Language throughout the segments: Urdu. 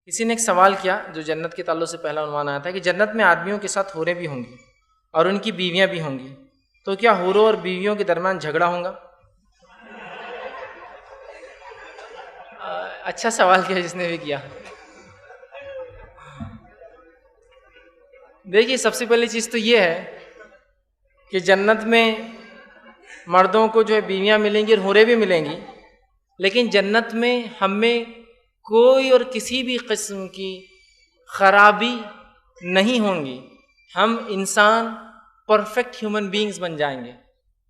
کسی نے ایک سوال کیا جو جنت کے تعلق سے پہلا عنوان آیا تھا کہ جنت میں آدمیوں کے ساتھ حوریں بھی ہوں گی اور ان کی بیویاں بھی ہوں گی، تو کیا حوروں اور بیویوں کے درمیان جھگڑا ہوگا؟ اچھا سوال کیا جس نے بھی کیا۔ دیکھیے، سب سے پہلی چیز تو یہ ہے کہ جنت میں مردوں کو جو ہے بیویاں ملیں گی اور حوریں بھی ملیں گی، لیکن جنت میں ہمیں کوئی اور کسی بھی قسم کی خرابی نہیں ہوں گی۔ ہم انسان پرفیکٹ ہیومن بینگز بن جائیں گے،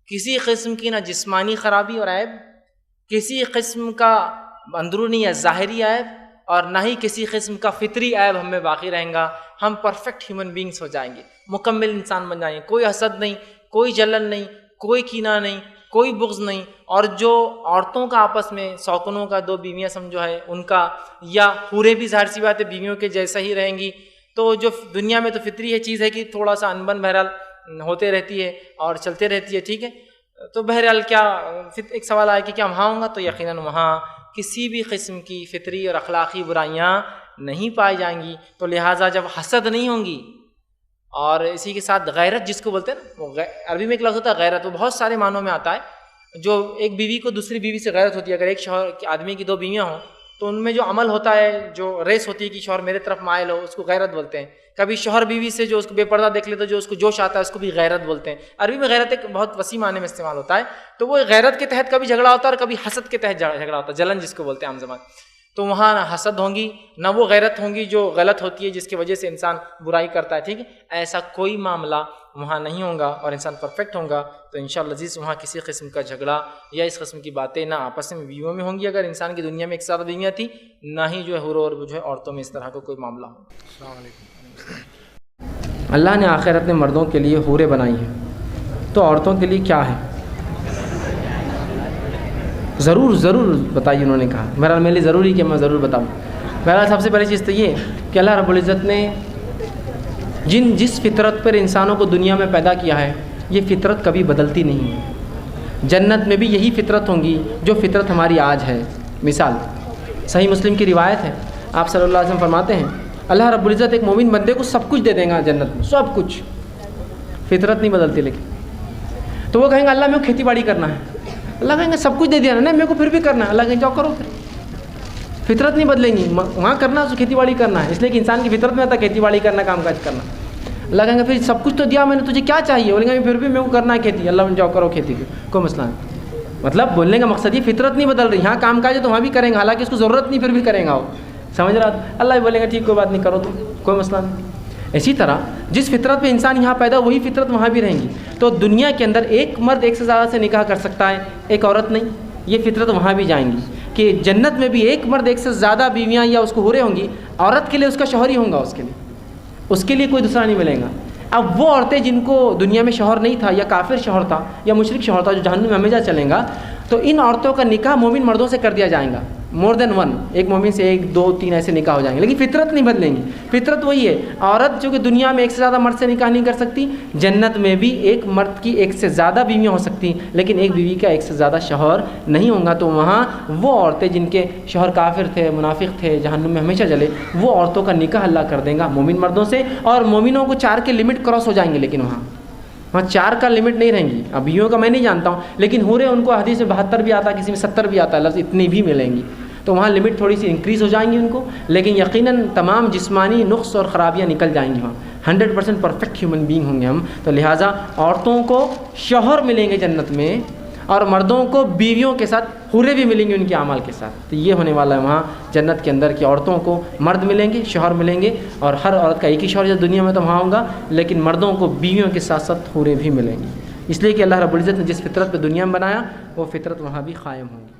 کسی قسم کی نہ جسمانی خرابی اور عیب، کسی قسم کا اندرونی یا ظاہری عیب، اور نہ ہی کسی قسم کا فطری عیب ہم میں باقی رہیں گا۔ ہم پرفیکٹ ہیومن بینگز ہو جائیں گے، مکمل انسان بن جائیں گے، کوئی حسد نہیں، کوئی جلن نہیں، کوئی کینہ نہیں، کوئی بغض نہیں۔ اور جو عورتوں کا آپس میں سوکنوں کا دو بیویاں سمجھو ہے ان کا، یا حوریں بھی ظاہر سی بات ہے بیویوں کے جیسا ہی رہیں گی، تو جو دنیا میں تو فطری ہے چیز ہے کہ تھوڑا سا انبن بہرحال ہوتے رہتی ہے اور چلتے رہتی ہے، ٹھیک ہے۔ تو بہرحال کیا ایک سوال آیا کہ کیا وہاں ہوں گا، تو یقیناً وہاں کسی بھی قسم کی فطری اور اخلاقی برائیاں نہیں پائی جائیں گی۔ تو لہٰذا جب حسد نہیں ہوں گی اور اسی کے ساتھ غیرت جس کو بولتے ہیں نا، وہ عربی میں ایک لفظ ہوتا ہے غیرت، وہ بہت سارے معنوں میں آتا ہے۔ جو ایک بیوی کو دوسری بیوی سے غیرت ہوتی ہے، اگر ایک شوہر آدمی کی دو بیویاں ہوں تو ان میں جو عمل ہوتا ہے، جو ریس ہوتی ہے کہ شوہر میرے طرف مائل ہو، اس کو غیرت بولتے ہیں۔ کبھی شوہر بیوی سے جو اس کو بے پردہ دیکھ لیتا ہے، جو اس کو جوش آتا ہے، اس کو بھی غیرت بولتے ہیں۔ عربی میں غیرت ایک بہت وسیع معنی میں استعمال ہوتا ہے۔ تو وہ غیرت کے تحت کبھی جھگڑا ہوتا ہے اور کبھی حسد کے تحت جھگڑا ہوتا ہے، جلن جس کو بولتے ہیں عام زبان۔ تو وہاں نہ حسد ہوں گی، نہ وہ غیرت ہوں گی جو غلط ہوتی ہے جس کی وجہ سے انسان برائی کرتا ہے، ٹھیک ہے۔ ایسا کوئی معاملہ وہاں نہیں ہوگا اور انسان پرفیکٹ ہوگا۔ تو انشاءاللہ عزیز وہاں کسی قسم کا جھگڑا یا اس قسم کی باتیں نہ آپس میں بیویوں میں ہوں گی، اگر انسان کی دنیا میں ایک ساتھ بیویاں تھیں، نہ ہی جو ہے حوروں اور جو ہے عورتوں میں اس طرح کا کوئی معاملہ ہو۔ السلام علیکم۔ اللہ نے آخرت میں مردوں کے لیے حوریں بنائی ہیں، تو عورتوں کے لیے کیا ہے؟ ضرور بتائیے، انہوں نے کہا۔ بہرحال میرے لیے ضروری کہ میں ضرور بتاؤں۔ بہرحال سب سے پہلی چیز تو یہ کہ اللہ رب العزت نے جس فطرت پر انسانوں کو دنیا میں پیدا کیا ہے، یہ فطرت کبھی بدلتی نہیں ہے۔ جنت میں بھی یہی فطرت ہوں گی جو فطرت ہماری آج ہے۔ مثال صحیح مسلم کی روایت ہے، آپ صلی اللہ علیہ وسلم فرماتے ہیں اللہ رب العزت ایک مومن بندے کو سب کچھ دے دے گا جنت میں، سب کچھ، فطرت نہیں بدلتی۔ لیکن تو وہ کہیں گے اللہ میں کھیتی باڑی کرنا ہے، اللہ کہیں گے سب کچھ دے دیا نا، نہیں میرے کو پھر بھی کرنا ہے، اللہ کہیں جاؤ کرو، پھر فطرت نہیں بدلیں گی، وہاں کرنا ہے کھیتی باڑی کرنا ہے، اس لیے کہ انسان کی فطرت میں آتا ہے کھیتی باڑی کرنا، کام کاج کرنا۔ اللہ کہیں گے پھر سب کچھ تو دیا میں نے تجھے، کیا چاہیے؟ بولیں گے پھر بھی میرے کو کرنا ہے کھیتی، اللہ جاؤ کرو کھیتی، کوئی مسئلہ نہیں۔ مطلب بولنے کا مقصد یہ فطرت نہیں بدل رہی، یہاں کام کاج ہے تو وہاں بھی کریں گا، حالانکہ اس کو ضرورت نہیں، پھر بھی کریں گا وہ، سمجھ رہا؟ اللہ بھی بولے گا ٹھیک کوئی بات نہیں، کرو تو کوئی مسئلہ نہیں۔ اسی طرح جس فطرت پہ انسان یہاں پیدا وہی فطرت وہاں بھی رہیں گی۔ تو دنیا کے اندر ایک مرد ایک سے زیادہ سے نکاح کر سکتا ہے، ایک عورت نہیں، یہ فطرت وہاں بھی جائیں گی کہ جنت میں بھی ایک مرد ایک سے زیادہ بیویاں یا اس کو حوریں ہوں گی، عورت کے لیے اس کا شوہر ہی ہوں گا، اس کے لیے کوئی دوسرا نہیں ملے گا۔ اب وہ عورتیں جن کو دنیا میں شوہر نہیں تھا، یا کافر شوہر تھا، یا مشرک شوہر تھا، جو جہنم میں ہمیشہ چلیں گا، تو ان عورتوں کا نکاح مومن مردوں سے کر دیا جائے گا، مور دین ون، ایک مومن سے 1 2 3 ایسے نکاح ہو جائیں گے، لیکن فطرت نہیں بدلیں گی۔ فطرت وہی ہے، عورت جو کہ دنیا میں ایک سے زیادہ مرد سے نکاح نہیں کر سکتی، جنت میں بھی ایک مرد کی ایک سے زیادہ بیویاں ہو سکتی، لیکن ایک بیوی کا ایک سے زیادہ شوہر نہیں ہوں گا۔ تو وہاں وہ عورتیں جن کے شوہر کافر تھے، منافق تھے، جہنم میں ہمیشہ جلے، وہ عورتوں کا نکاح اللہ کر دیں گا مومن مردوں سے، اور مومنوں کو 4 کے لمٹ کراس ہو جائیں گے، لیکن وہاں 4 کا لمٹ نہیں رہیں گی۔ اب بیویوں کا میں نہیں جانتا ہوں، لیکن حوریں ان کو حدیث میں 72 بھی آتا ہے، کسی میں 70 بھی آتا ہے لفظ، اتنی بھی ملیں گی، تو وہاں لمٹ تھوڑی سی انکریز ہو جائیں گی ان کو، لیکن یقیناً تمام جسمانی نقص اور خرابیاں نکل جائیں گی، وہاں 100% پرفیکٹ ہیومن بینگ ہوں گے ہم۔ تو لہٰذا عورتوں کو شوہر ملیں گے جنت میں، اور مردوں کو بیویوں کے ساتھ حوریں بھی ملیں گی ان کے اعمال کے ساتھ۔ تو یہ ہونے والا ہے وہاں جنت کے اندر کہ عورتوں کو مرد ملیں گے، شوہر ملیں گے، اور ہر عورت کا ایک ہی شوہر جو دنیا میں تو وہاں ہوگا، لیکن مردوں کو بیویوں کے ساتھ ساتھ حوریں بھی ملیں گی، اس لیے کہ اللہ رب العزت نے جس فطرت پہ دنیا میں بنایا وہ فطرت وہاں بھی قائم ہوگی۔